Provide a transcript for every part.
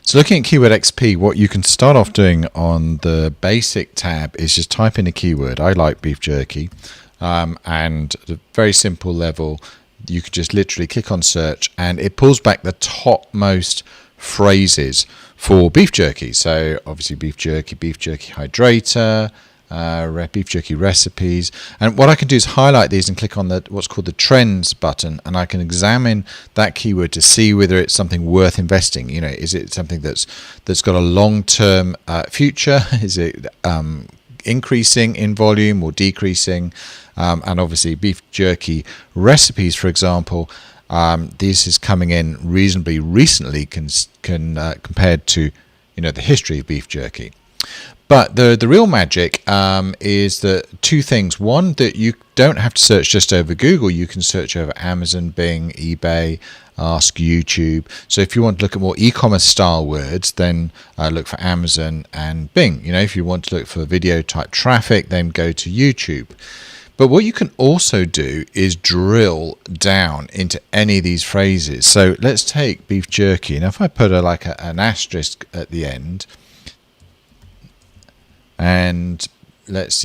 So looking at KeywordXP, what you can start off doing on the basic tab is just type in a keyword. I like beef jerky, and at a very simple level, you could just literally click on search and it pulls back the topmost phrases for beef jerky. So obviously beef jerky hydrator, beef jerky recipes, and what I can do is highlight these and click on the what's called the trends button, and I can examine that keyword to see whether it's something worth investing. You know, is it something that's got a long-term future? Is it increasing in volume or decreasing? And obviously beef jerky recipes, for example, this is coming in reasonably recently compared to the history of beef jerky. But the real magic is that two things. One, that you don't have to search just over Google. You can search over Amazon, Bing, eBay, Ask YouTube. So if you want to look at more e-commerce style words, then look for Amazon and Bing. If you want to look for video type traffic, then go to YouTube. But what you can also do is drill down into any of these phrases. So let's take beef jerky. And if I put an asterisk at the end, and let's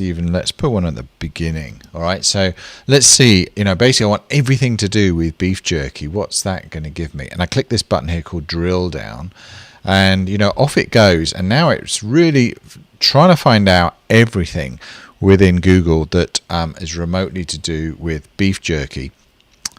put one at the beginning. All right, so let's see, basically I want everything to do with beef jerky. What's that going to give me? And I click this button here called drill down, and off it goes. And now it's really trying to find out everything within Google that is remotely to do with beef jerky.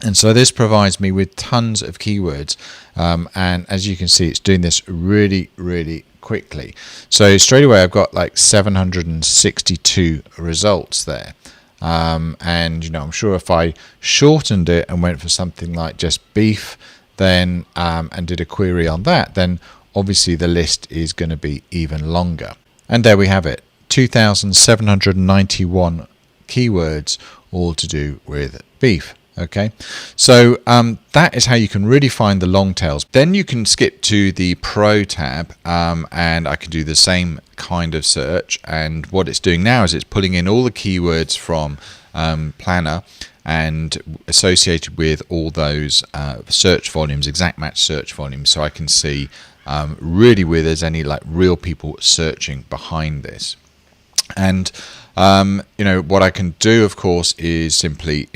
And so this provides me with tons of keywords, and as you can see, it's doing this really, really quickly. So straight away I've got like 762 results there, and I'm sure if I shortened it and went for something like just beef, then and did a query on that, then obviously the list is going to be even longer. And there we have it, 2,791 keywords, all to do with beef. Okay, so that is how you can really find the long tails. Then you can skip to the Pro tab, and I can do the same kind of search. And what it's doing now is it's pulling in all the keywords from Planner and associated with all those search volumes, exact match search volumes, so I can see really where there's any real people searching behind this. And what I can do, of course, is simply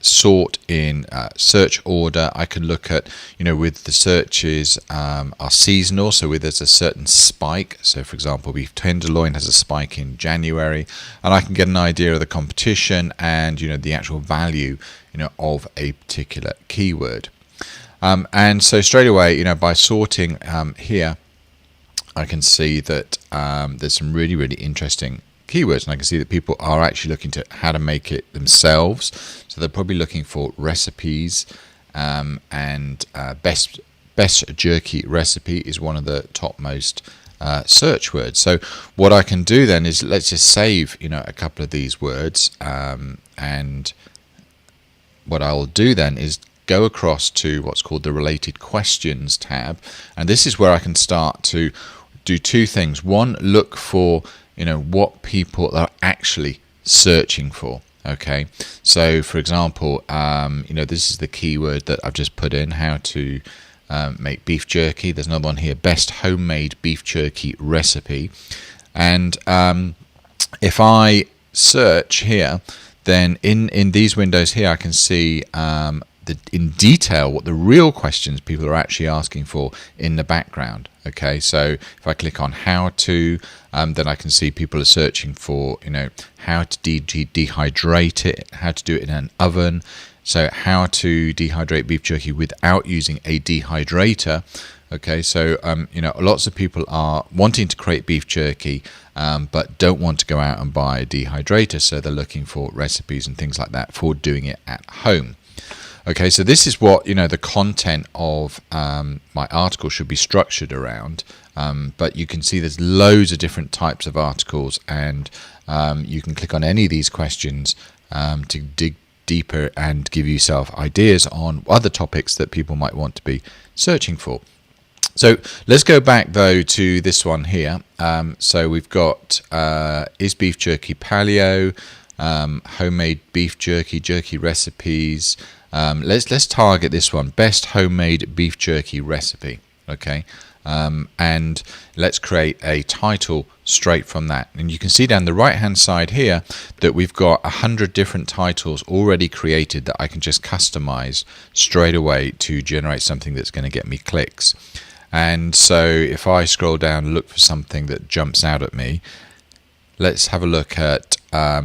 sort in search order. I can look at with the searches are seasonal, so where there's a certain spike. So for example, beef tenderloin has a spike in January, and I can get an idea of the competition and the actual value of a particular keyword. And so straight away by sorting here, I can see that there's some really, really interesting keywords, and I can see that people are actually looking to how to make it themselves. So they're probably looking for recipes, and best jerky recipe is one of the topmost search words. So what I can do then is let's just save a couple of these words, and what I'll do then is go across to what's called the related questions tab, and this is where I can start to do two things. One, look for what people are actually searching for. Okay, so for example, this is the keyword that I've just put in, how to make beef jerky. There's another one here, best homemade beef jerky recipe. And if I search here, then in these windows here, I can see in detail what the real questions people are actually asking for in the background. Okay, so if I click on how to, then I can see people are searching for how to dehydrate it, how to do it in an oven, so how to dehydrate beef jerky without using a dehydrator. Okay, so lots of people are wanting to create beef jerky, but don't want to go out and buy a dehydrator, so they're looking for recipes and things like that for doing it at home. Okay, so this is what the content of my article should be structured around, but you can see there's loads of different types of articles, and you can click on any of these questions to dig deeper and give yourself ideas on other topics that people might want to be searching for. So let's go back though to this one here. So we've got is beef jerky paleo, homemade beef jerky recipes. Let's target this one, best homemade beef jerky recipe. Okay, and let's create a title straight from that. And you can see down the right hand side here that we've got 100 different titles already created that I can just customize straight away to generate something that's going to get me clicks. And so if I scroll down and look for something that jumps out at me, let's have a look at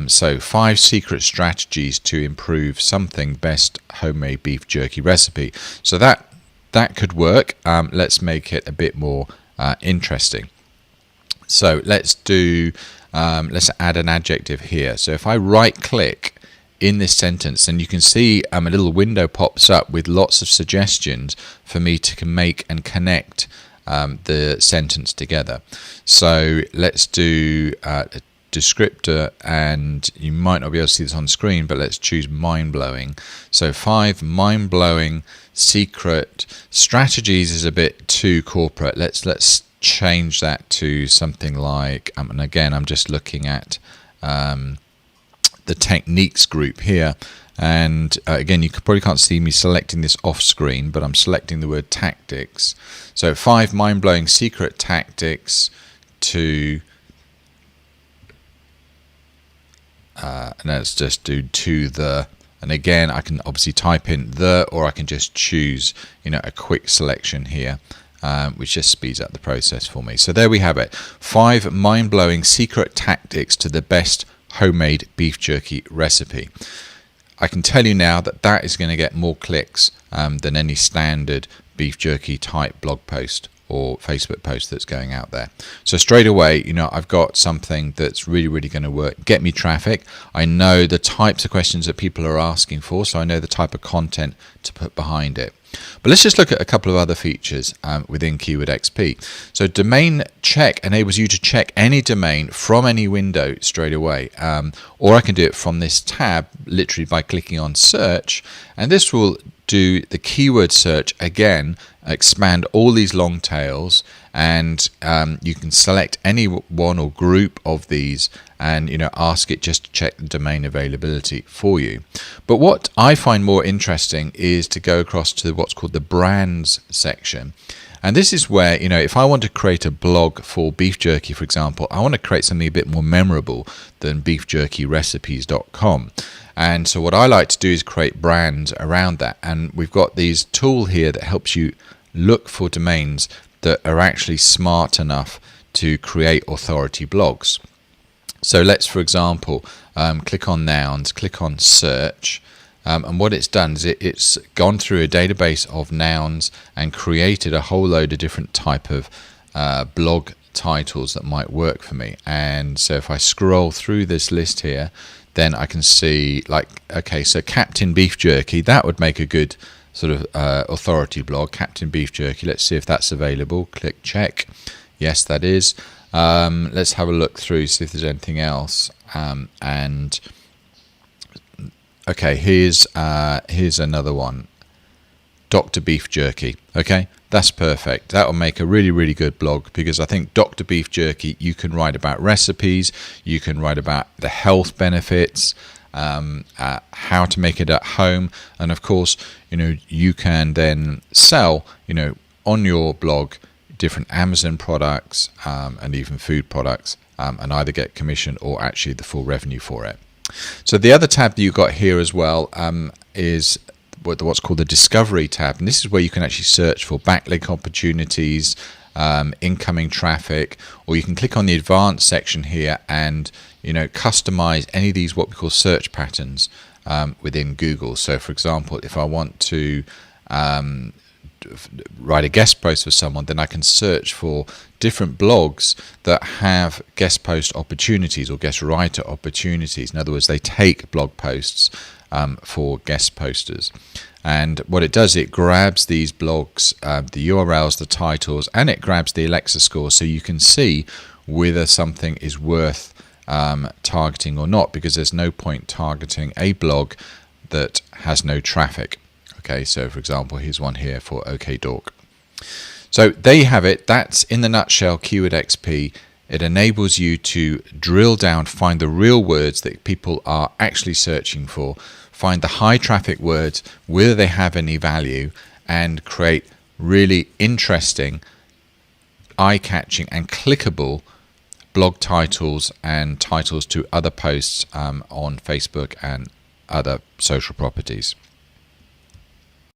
so 5 secret strategies to improve something, best homemade beef jerky recipe. So that could work. Let's make it a bit more interesting. So let's add an adjective here. So if I right click in this sentence, then you can see a little window pops up with lots of suggestions for me to make and connect the sentence together. So let's do a descriptor, and you might not be able to see this on screen, but let's choose mind-blowing. So 5 mind-blowing secret strategies is a bit too corporate. Let's change that to something like, and again I'm just looking at the techniques group here, and again you probably can't see me selecting this off screen, but I'm selecting the word tactics. So 5 mind-blowing secret tactics to and let's just do to the, and again I can obviously type in the, or I can just choose a quick selection here, which just speeds up the process for me. So there we have it, 5 mind-blowing secret tactics to the best homemade beef jerky recipe. I can tell you now that is going to get more clicks than any standard beef jerky type blog post or Facebook post that's going out there. So straight away, I've got something that's really going to work, get me traffic. I know the types of questions that people are asking for, so I know the type of content to put behind it. But let's just look at a couple of other features within KeywordXP. So domain check enables you to check any domain from any window straight away, or I can do it from this tab literally by clicking on search, and this will do the keyword search again, expand all these long tails, and you can select any one or group of these and ask it just to check the domain availability for you. But what I find more interesting is to go across to what's called the brands section. And this is where, if I want to create a blog for beef jerky, for example, I want to create something a bit more memorable than beefjerkyrecipes.com. And so what I like to do is create brands around that. And we've got these tool here that helps you look for domains that are actually smart enough to create authority blogs. So let's, for example, click on nouns, click on search. And what it's done is it's gone through a database of nouns and created a whole load of different type of blog titles that might work for me. And so if I scroll through this list here, then I can see, okay, so Captain Beef Jerky, that would make a good sort of authority blog. Captain Beef Jerky, let's see if that's available. Click check. Yes, that is. Let's have a look through, see if there's anything else. And okay, here's another one, Dr. Beef Jerky. Okay, that's perfect. That will make a really good blog, because I think Dr. Beef Jerky, you can write about recipes, you can write about the health benefits, how to make it at home, and of course, you can then sell, on your blog different Amazon products and even food products, and either get commission or actually the full revenue for it. So the other tab that you've got here as well is what's called the Discovery tab, and this is where you can actually search for backlink opportunities, incoming traffic, or you can click on the Advanced section here and customize any of these what we call search patterns within Google. So for example, if I want to write a guest post for someone, then I can search for different blogs that have guest post opportunities or guest writer opportunities. In other words, they take blog posts for guest posters. And what it does, it grabs these blogs, the URLs, the titles, and it grabs the Alexa score, so you can see whether something is worth targeting or not, because there's no point targeting a blog that has no traffic. Okay, so for example, here's one here for OK Dork. So there you have it. That's in the nutshell KeywordXP. It enables you to drill down, find the real words that people are actually searching for, find the high traffic words, whether they have any value, and create really interesting eye-catching and clickable blog titles and titles to other posts on Facebook and other social properties.